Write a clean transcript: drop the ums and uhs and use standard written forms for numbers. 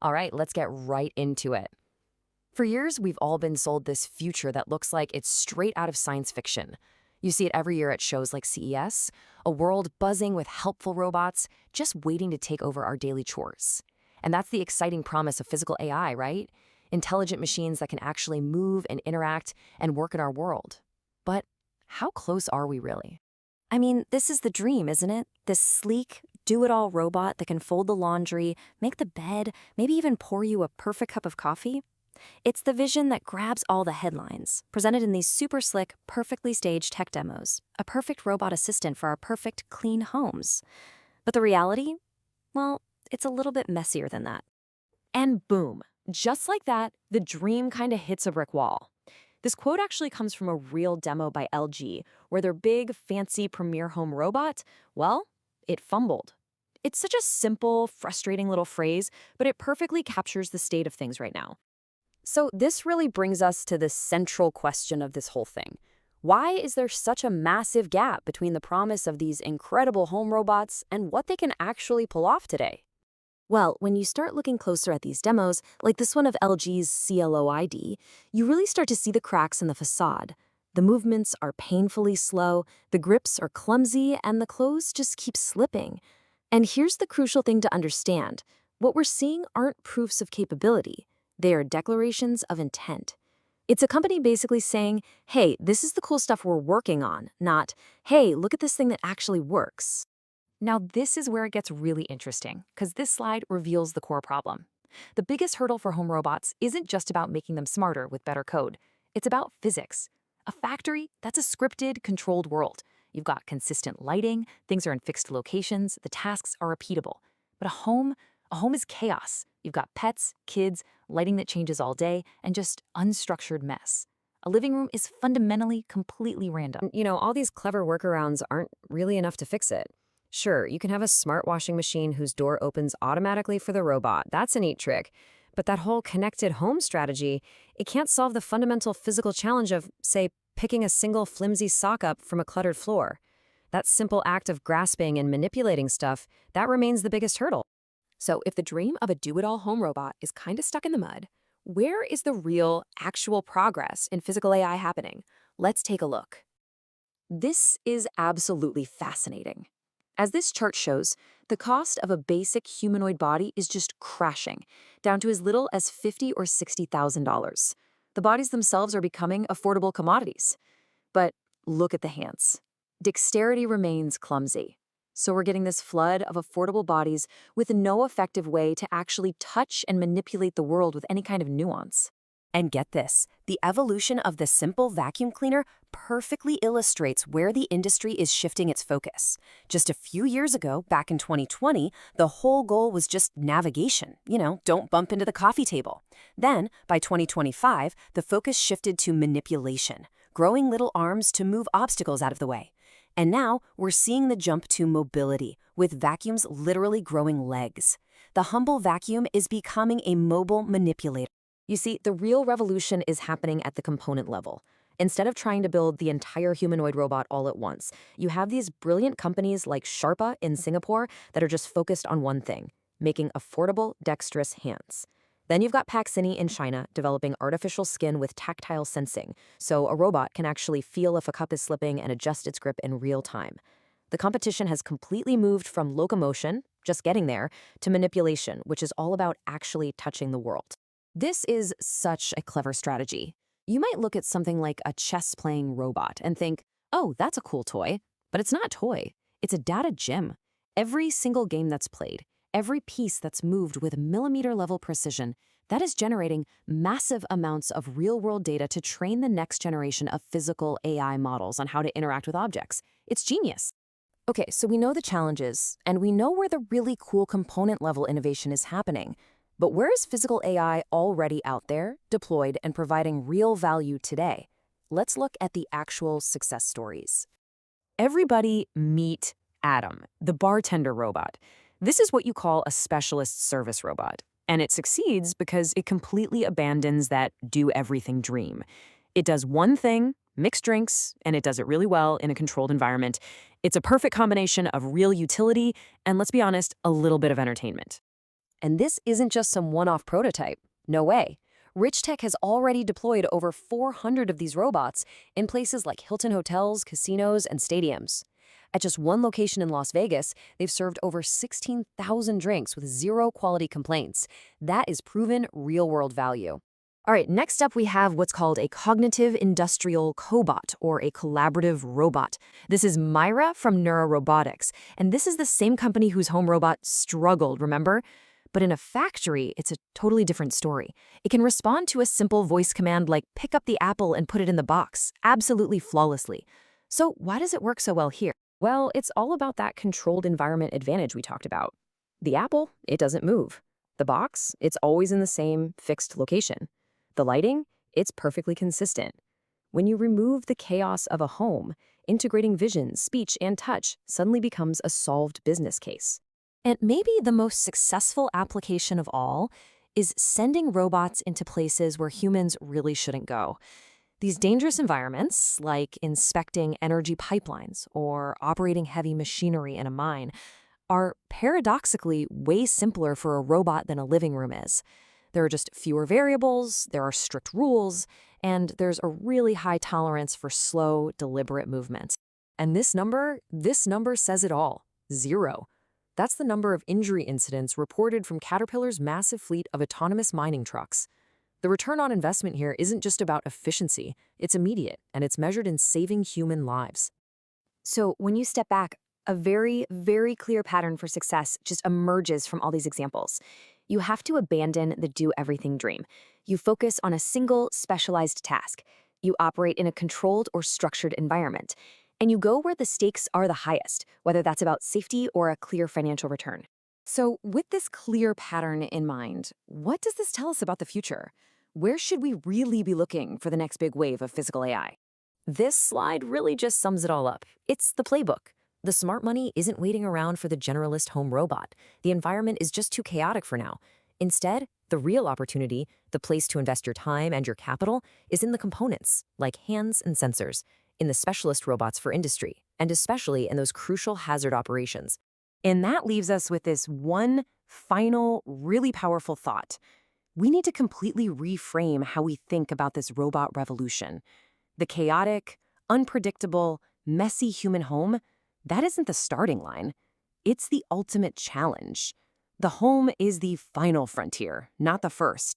All right, let's get right into it. For years, we've all been sold this future that looks like it's straight out of science fiction. You see it every year at shows like CES, a world buzzing with helpful robots just waiting to take over our daily chores. And that's the exciting promise of physical AI, right? Intelligent machines that can actually move and interact and work in our world. But how close are we really? I mean, this is the dream, isn't it? This sleek, do-it-all robot that can fold the laundry, make the bed, maybe even pour you a perfect cup of coffee. It's the vision that grabs all the headlines, presented in these super slick, perfectly staged tech demos. A perfect robot assistant for our perfect, clean homes. But the reality? Well, it's a little bit messier than that. And boom, just like that, the dream kind of hits a brick wall. This quote actually comes from a real demo by LG, where their big, fancy premier home robot, well, it fumbled. It's such a simple, frustrating little phrase, but it perfectly captures the state of things right now. So this really brings us to the central question of this whole thing. Why is there such a massive gap between the promise of these incredible home robots and what they can actually pull off today? Well, when you start looking closer at these demos, like this one of LG's CLOID, you really start to see the cracks in the facade. The movements are painfully slow, the grips are clumsy, and the clothes just keep slipping. And here's the crucial thing to understand. What we're seeing aren't proofs of capability. They are declarations of intent. It's a company basically saying, hey, this is the cool stuff we're working on, not, hey, look at this thing that actually works. Now, this is where it gets really interesting, because this slide reveals the core problem. The biggest hurdle for home robots isn't just about making them smarter with better code. It's about physics. A factory, that's a scripted, controlled world. You've got consistent lighting, things are in fixed locations, the tasks are repeatable. But a home is chaos. You've got pets, kids, lighting that changes all day, and just unstructured mess. A living room is fundamentally completely random. All these clever workarounds aren't really enough to fix it. Sure, you can have a smart washing machine whose door opens automatically for the robot. That's a neat trick. But that whole connected home strategy, it can't solve the fundamental physical challenge of, say, picking a single flimsy sock up from a cluttered floor. That simple act of grasping and manipulating stuff, that remains the biggest hurdle. So if the dream of a do-it-all home robot is kind of stuck in the mud, where is the real, actual progress in physical AI happening? Let's take a look. This is absolutely fascinating. As this chart shows, the cost of a basic humanoid body is just crashing, down to as little as $50,000 or $60,000. The bodies themselves are becoming affordable commodities. But look at the hands. Dexterity remains clumsy. So we're getting this flood of affordable bodies with no effective way to actually touch and manipulate the world with any kind of nuance. And get this, the evolution of the simple vacuum cleaner perfectly illustrates where the industry is shifting its focus. Just a few years ago, back in 2020, the whole goal was just navigation. Don't bump into the coffee table. Then, by 2025, the focus shifted to manipulation, growing little arms to move obstacles out of the way. And now, we're seeing the jump to mobility, with vacuums literally growing legs. The humble vacuum is becoming a mobile manipulator. You see, the real revolution is happening at the component level. Instead of trying to build the entire humanoid robot all at once, you have these brilliant companies like Sharpa in Singapore that are just focused on one thing, making affordable, dexterous hands. Then you've got Paxini in China developing artificial skin with tactile sensing, so a robot can actually feel if a cup is slipping and adjust its grip in real time. The competition has completely moved from locomotion, just getting there, to manipulation, which is all about actually touching the world. This is such a clever strategy. You might look at something like a chess-playing robot and think, oh, that's a cool toy. But it's not a toy. It's a data gem. Every single game that's played, every piece that's moved with millimeter-level precision, that is generating massive amounts of real-world data to train the next generation of physical AI models on how to interact with objects. It's genius. Okay, so we know the challenges, and we know where the really cool component-level innovation is happening. But where is physical AI already out there, deployed, and providing real value today? Let's look at the actual success stories. Everybody meet Adam, the bartender robot. This is what you call a specialist service robot. And it succeeds because it completely abandons that do-everything dream. It does one thing, mix drinks, and it does it really well in a controlled environment. It's a perfect combination of real utility and, let's be honest, a little bit of entertainment. And this isn't just some one-off prototype. No way. Rich Tech has already deployed over 400 of these robots in places like Hilton hotels, casinos, and stadiums. At just one location in Las Vegas, they've served over 16,000 drinks with zero quality complaints. That is proven real-world value. All right, next up we have what's called a cognitive industrial cobot, or a collaborative robot. This is Myra from Neurorobotics, and this is the same company whose home robot struggled, remember? But in a factory, it's a totally different story. It can respond to a simple voice command like pick up the apple and put it in the box, absolutely flawlessly. So why does it work so well here? Well, it's all about that controlled environment advantage we talked about. The apple, it doesn't move. The box, it's always in the same fixed location. The lighting, it's perfectly consistent. When you remove the chaos of a home, integrating vision, speech, and touch suddenly becomes a solved business case. And maybe the most successful application of all is sending robots into places where humans really shouldn't go. These dangerous environments, like inspecting energy pipelines or operating heavy machinery in a mine, are paradoxically way simpler for a robot than a living room is. There are just fewer variables, there are strict rules, and there's a really high tolerance for slow, deliberate movement. And this number says it all. 0. That's the number of injury incidents reported from Caterpillar's massive fleet of autonomous mining trucks. The return on investment here isn't just about efficiency, it's immediate, and it's measured in saving human lives. So when you step back, a very, very clear pattern for success just emerges from all these examples. You have to abandon the do-everything dream. You focus on a single, specialized task. You operate in a controlled or structured environment. And you go where the stakes are the highest, whether that's about safety or a clear financial return. So with this clear pattern in mind, what does this tell us about the future? Where should we really be looking for the next big wave of physical AI? This slide really just sums it all up. It's the playbook. The smart money isn't waiting around for the generalist home robot. The environment is just too chaotic for now. Instead, the real opportunity, the place to invest your time and your capital, is in the components, like hands and sensors, in the specialist robots for industry, and especially in those crucial hazard operations. And that leaves us with this one final, really powerful thought. We need to completely reframe how we think about this robot revolution. The chaotic, unpredictable, messy human home, that isn't the starting line. It's the ultimate challenge. The home is the final frontier, not the first.